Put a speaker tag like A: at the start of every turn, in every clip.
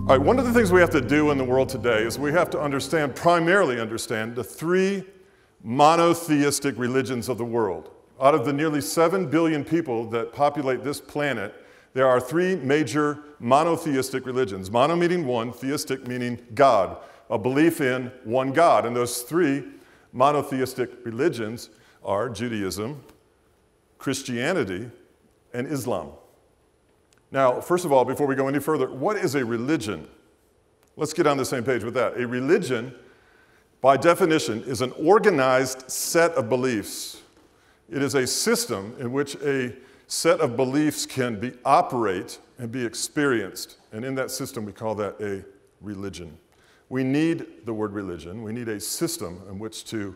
A: All right, one of the things we have to do in the world today is we have to primarily understand the three monotheistic religions of the world. Out of the nearly 7 billion people that populate this planet, there are three major monotheistic religions. Mono meaning one, theistic meaning God, a belief in one God. And those three monotheistic religions are Judaism, Christianity, and Islam. Now, first of all, before we go any further, what is a religion? Let's get on the same page with that. A religion, by definition, is an organized set of beliefs. It is a system in which a set of beliefs can operate and be experienced. And in that system, we call that a religion. We need the word religion. We need a system in which to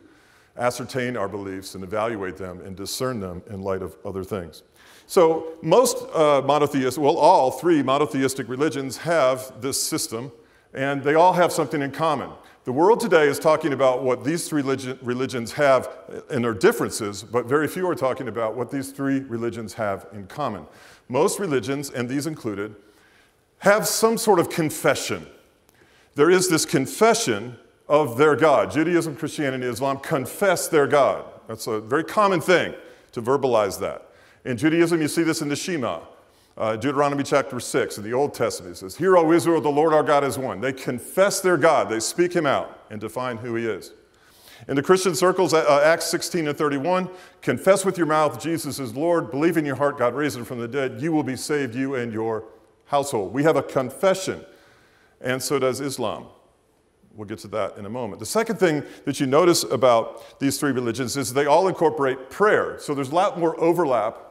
A: ascertain our beliefs and evaluate them and discern them in light of other things. So most all three monotheistic religions have this system, and they all have something in common. The world today is talking about what these three religions have and their differences, but very few are talking about what these three religions have in common. Most religions, and these included, have some sort of confession. There is this confession of their God. Judaism, Christianity, Islam confess their God. That's a very common thing to verbalize that. In Judaism, you see this in the Shema, Deuteronomy chapter 6. In the Old Testament, it says, "Hear, O Israel, the Lord our God is one." They confess their God. They speak him out and define who he is. In the Christian circles, Acts 16 and 31, "Confess with your mouth Jesus is Lord. Believe in your heart God raised him from the dead. You will be saved, you and your household." We have a confession, and so does Islam. We'll get to that in a moment. The second thing that you notice about these three religions is they all incorporate prayer. So there's a lot more overlap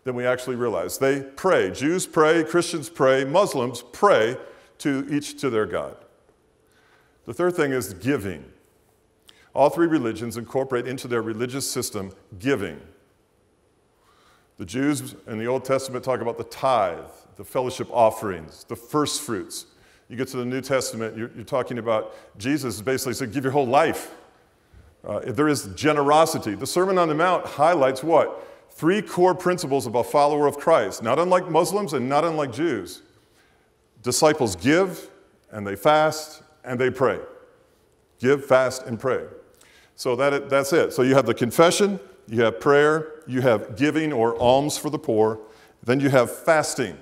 A: than we actually realize. They pray. Jews pray, Christians pray, Muslims pray each to their God. The third thing is giving. All three religions incorporate into their religious system giving. The Jews in the Old Testament talk about the tithe, the fellowship offerings, the first fruits. You get to the New Testament, you're talking about Jesus basically said, give your whole life. There is generosity. The Sermon on the Mount highlights what? Three core principles of a follower of Christ, not unlike Muslims and not unlike Jews. Disciples give, and they fast, and they pray. Give, fast, and pray. So that's it. So you have the confession, you have prayer, you have giving or alms for the poor, then you have fasting.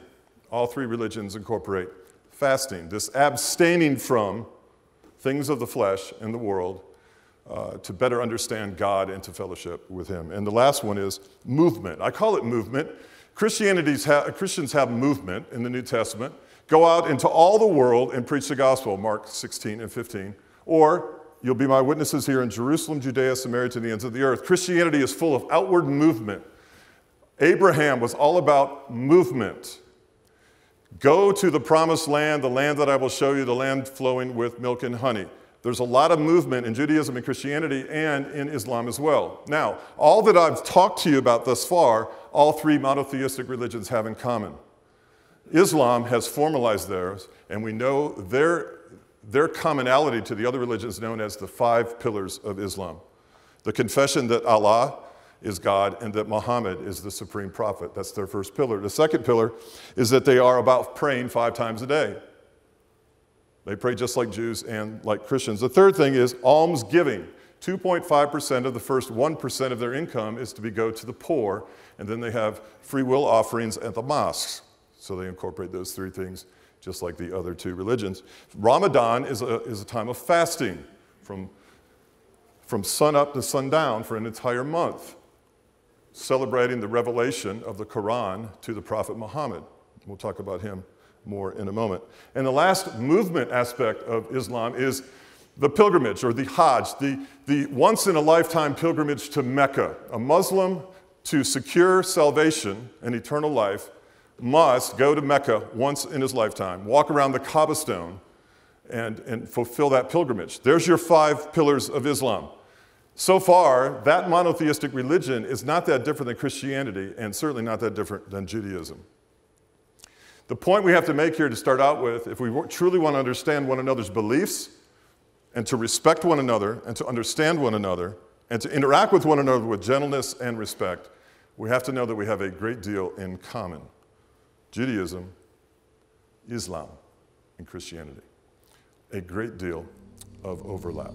A: All three religions incorporate fasting, this abstaining from things of the flesh and the world to better understand God and to fellowship with him. And the last one is movement. I call it movement. Christians have movement in the New Testament. Go out into all the world and preach the gospel, Mark 16 and 15. Or you'll be my witnesses here in Jerusalem, Judea, Samaria, to the ends of the earth. Christianity is full of outward movement. Abraham was all about movement. Go to the promised land, the land that I will show you, the land flowing with milk and honey. There's a lot of movement in Judaism and Christianity and in Islam as well. Now, all that I've talked to you about thus far, all three monotheistic religions have in common. Islam has formalized theirs, and we know their commonality to the other religions known as the 5 pillars of Islam. The confession that Allah is God and that Muhammad is the supreme prophet. That's their first pillar. The second pillar is that they are about praying 5 times a day. They pray just like Jews and like Christians. The third thing is almsgiving. 2.5% of the first 1% of their income is to go to the poor, and then they have free will offerings at the mosques. So they incorporate those three things just like the other two religions. Ramadan is a time of fasting from sun up to sundown for an entire month, celebrating the revelation of the Quran to the Prophet Muhammad. We'll talk about him more in a moment. And the last movement aspect of Islam is the pilgrimage or the Hajj, the once-in-a-lifetime pilgrimage to Mecca. A Muslim, to secure salvation and eternal life, must go to Mecca once in his lifetime, walk around the Kaaba stone, and fulfill that pilgrimage. There's your 5 pillars of Islam. So far, that monotheistic religion is not that different than Christianity, and certainly not that different than Judaism. The point we have to make here to start out with, if we truly want to understand one another's beliefs, and to respect one another, and to understand one another, and to interact with one another with gentleness and respect, we have to know that we have a great deal in common. Judaism, Islam, and Christianity. A great deal of overlap.